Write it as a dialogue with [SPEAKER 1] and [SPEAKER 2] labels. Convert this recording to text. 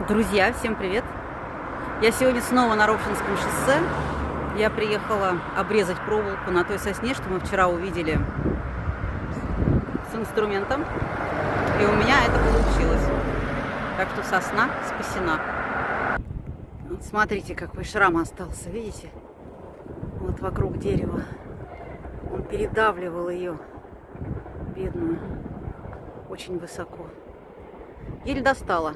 [SPEAKER 1] Друзья, всем привет! Я сегодня снова на Ропшинском шоссе. Я приехала обрезать проволоку на той сосне, что мы вчера увидели с инструментом. И у меня это получилось. Так что сосна спасена. Вот смотрите, какой шрам остался, видите? Вот вокруг дерева. Он передавливал ее, бедную, очень высоко. Еле достала.